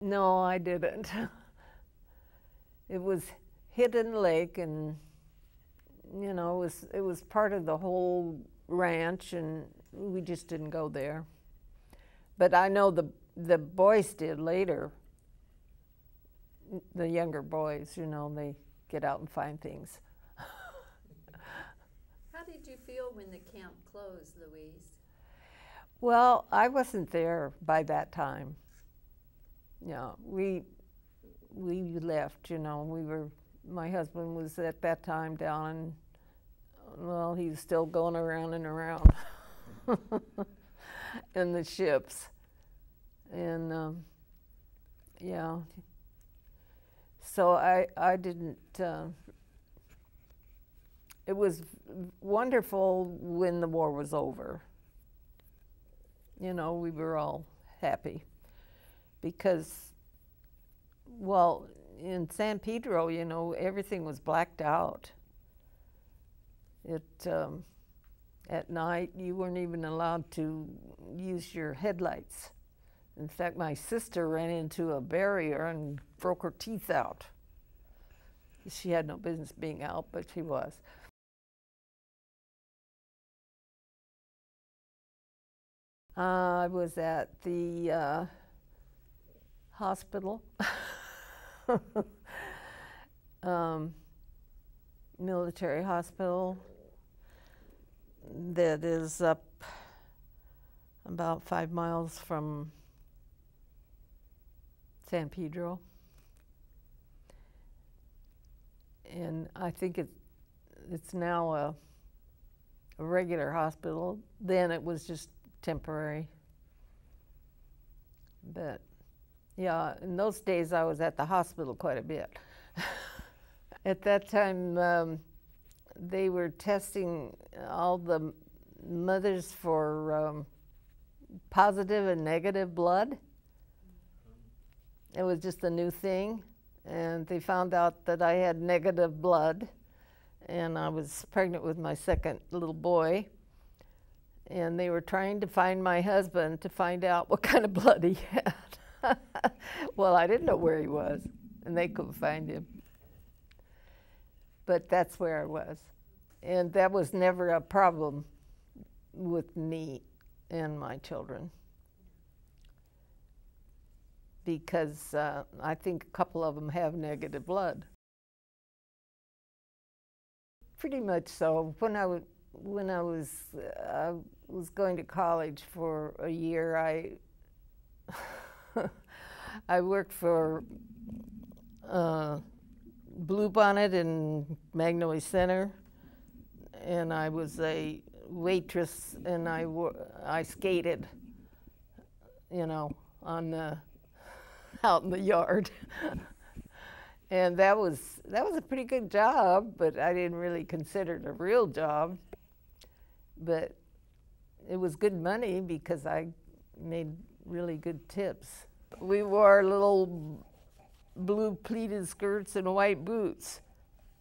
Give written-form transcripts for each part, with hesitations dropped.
No, I didn't. It was Hidden Lake, and it was part of the whole ranch, and we just didn't go there. But I know the boys did later. The younger boys, they get out and find things. How did you feel when the camp closed, Louise? Well, I wasn't there by that time. We left. My husband was at that time down, well, he was still going around and around in the ships, and yeah. So I didn't. It was wonderful when the war was over. We were all happy because, well, in San Pedro, everything was blacked out. At night, you weren't even allowed to use your headlights. In fact, my sister ran into a barrier and broke her teeth out. She had no business being out, but she was. I was at the hospital, military hospital that is up about 5 miles from San Pedro. And I think it's now a regular hospital. Then it was just temporary. But yeah, in those days I was at the hospital quite a bit. At that time, they were testing all the mothers for positive and negative blood. It was just a new thing, and they found out that I had negative blood, and I was pregnant with my second little boy, and they were trying to find my husband to find out what kind of blood he had. Well, I didn't know where he was, and they couldn't find him. But that's where I was, and that was never a problem with me and my children, because I think a couple of them have negative blood. Pretty much so. When I was going to college for a year, I worked for Bluebonnet in Magnolia Center, and I was a waitress, and I skated, on out in the yard. And that was a pretty good job, but I didn't really consider it a real job. But it was good money because I made really good tips. We wore little blue pleated skirts and white boots.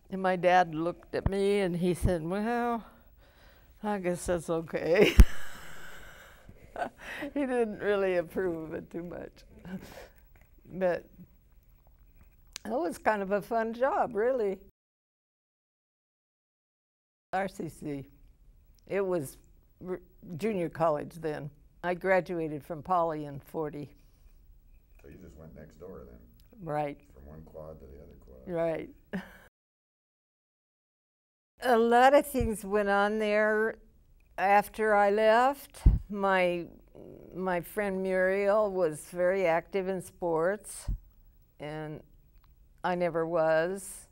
And my dad looked at me and he said, "Well, I guess that's okay." He didn't really approve of it too much. But it was kind of a fun job, really. RCC. It was junior college then. I graduated from Poly in '40. So you just went next door then? Right. From one quad to the other quad? Right. A lot of things went on there after I left. My friend Muriel was very active in sports, and I never was.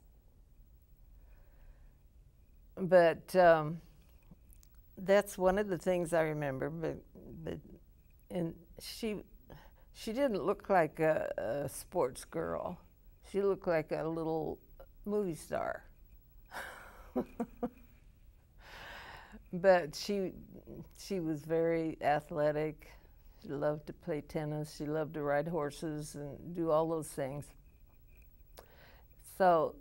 But that's one of the things I remember. And she didn't look like a sports girl. She looked like a little movie star. But she was very athletic. She loved to play tennis. She loved to ride horses and do all those things. So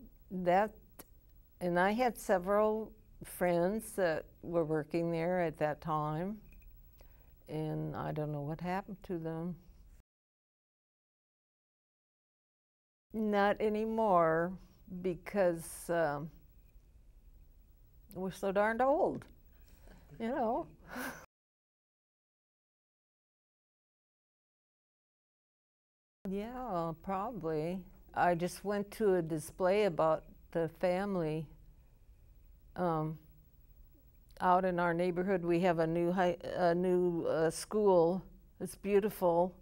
and I had several friends that were working there at that time, and I don't know what happened to them. Not anymore, because we're so darned old, you know. Yeah, probably. I just went to a display about the family. Out in our neighborhood, we have a new school. It's beautiful,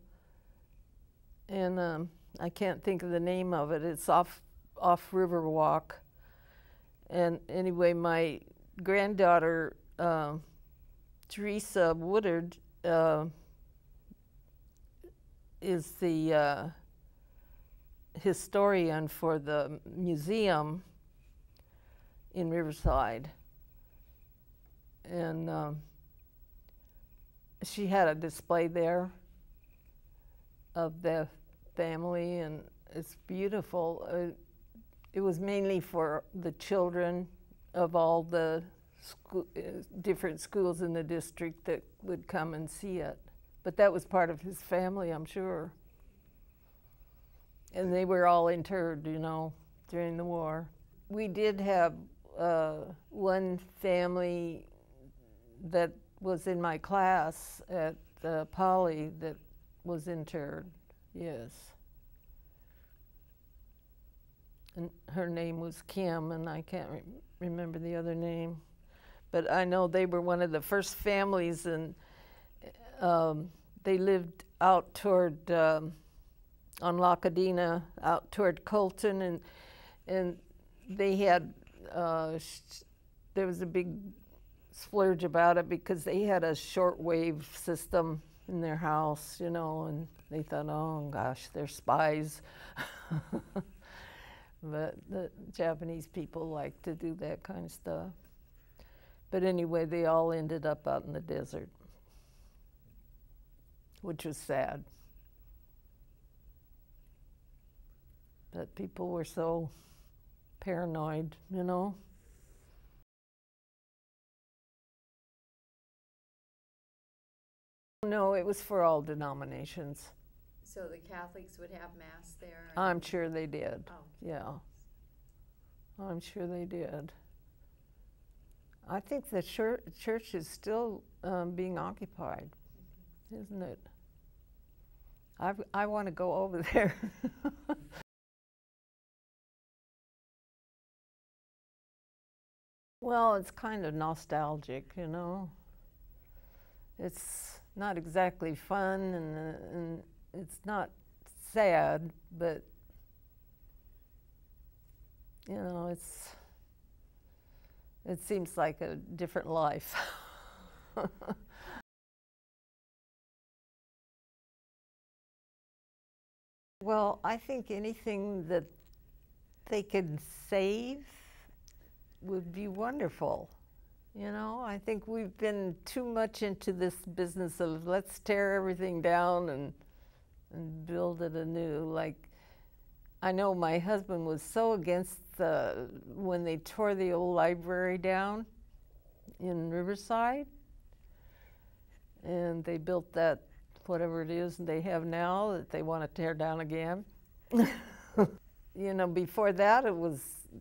and I can't think of the name of it. It's off Riverwalk. And anyway, my granddaughter, Teresa Woodard, is the historian for the museum in Riverside. And she had a display there of the family, and it's beautiful. It was mainly for the children of all the different schools in the district that would come and see it. But that was part of his family, I'm sure. And they were all interred, you know, during the war. We did have one family that was in my class at Poly that was interred, yes. And her name was Kim, and I can't remember the other name. But I know they were one of the first families, and they lived out toward, on Lacadena, out toward Colton, and they had, there was a big splurge about it because they had a shortwave system in their house, you know, and they thought, oh gosh, they're spies. But the Japanese people like to do that kind of stuff. But anyway, they all ended up out in the desert, which was sad. But people were so paranoid, you know. No, it was for all denominations. So the Catholics would have Mass there? I'm sure they did. Oh. Yeah. I'm sure they did. I think the church is still being occupied, isn't it? I want to go over there. Well, it's kind of nostalgic, you know. It's not exactly fun, and it's not sad, but you know, it seems like a different life. Well, I think anything that they could save would be wonderful. You know, I think we've been too much into this business of let's tear everything down and build it anew. Like, I know my husband was so against when they tore the old library down in Riverside, and they built that, whatever it is they have now that they want to tear down again. You know, before that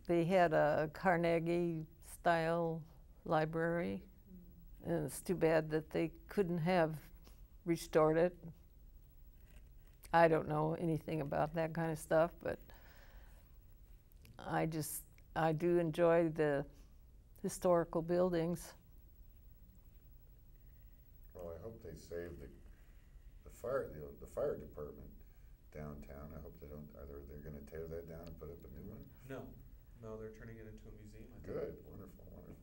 they had a Carnegie-style library, and it's too bad that they couldn't have restored it. I don't know anything about that kind of stuff, but I do enjoy the historical buildings. Well, I hope they save the fire department downtown. I hope they don't. They're going to tear that down and put up a new one? No, they're turning it into a museum. I think. Good, wonderful, wonderful.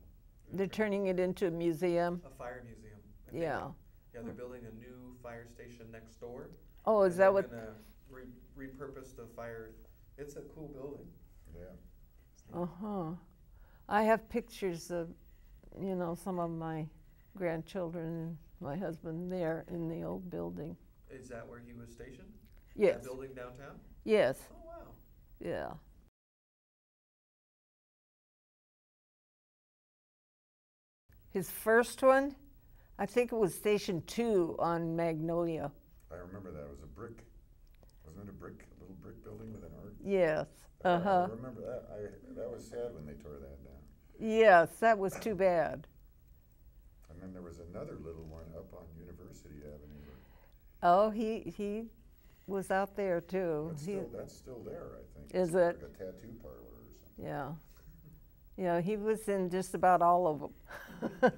They're turning it into a museum? A fire museum. Yeah. Yeah, they're building a new fire station next door. Oh, is that what? They're going to repurpose the fire. It's a cool building. Yeah. Uh-huh. I have pictures of, you know, some of my grandchildren and my husband there in the old building. Is that where he was stationed? Yes. That building downtown? Yes. Oh, wow. Yeah. His first one, I think it was Station 2 on Magnolia. I remember that. It was a brick. Wasn't it a little brick building with an arch? Yes. I Uh-huh. remember that. That was sad when they tore that down. Yes, that was too bad. And then there was another little one up on University Avenue. Oh, he was out there too. That's still there, I think. Is It's it? like a tattoo parlor or something. Yeah. Yeah, he was in just about all of them.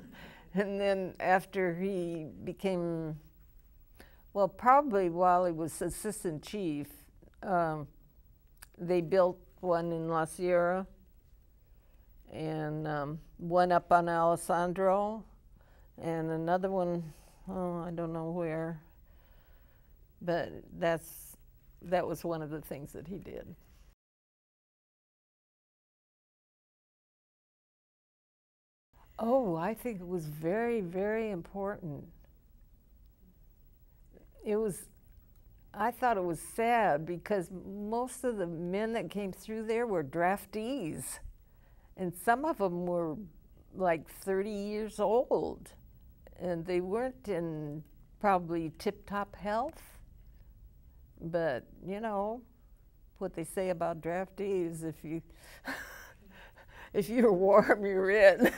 And then after he became, well, probably while he was assistant chief, they built one in La Sierra and one up on Alessandro and another one, oh, I don't know where. But that was one of the things that he did. Oh, I think it was very, very important. I thought it was sad because most of the men that came through there were draftees. And some of them were like 30 years old. And they weren't in probably tip-top health. But, you know, what they say about draftees, if you're warm, you're in.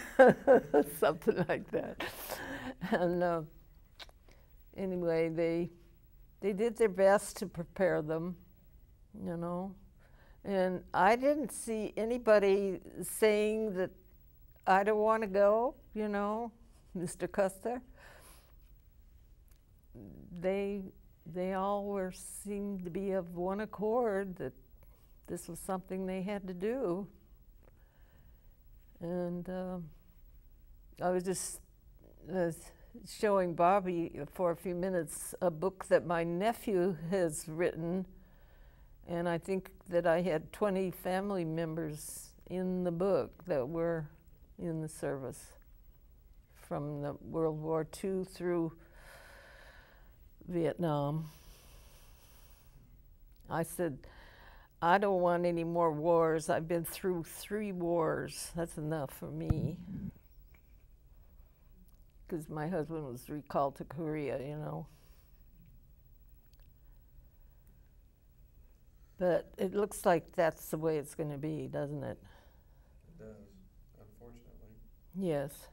Something like that. And anyway, they did their best to prepare them, you know. And I didn't see anybody saying that I don't want to go, you know, Mr. Custer. They all seemed to be of one accord that this was something they had to do. And I was just showing Bobby for a few minutes a book that my nephew has written, and I think that I had 20 family members in the book that were in the service from the World War II through Vietnam. I said, I don't want any more wars. I've been through 3 wars. That's enough for me. Because my husband was recalled to Korea, you know. But it looks like that's the way it's going to be, doesn't it? It does, unfortunately. Yes.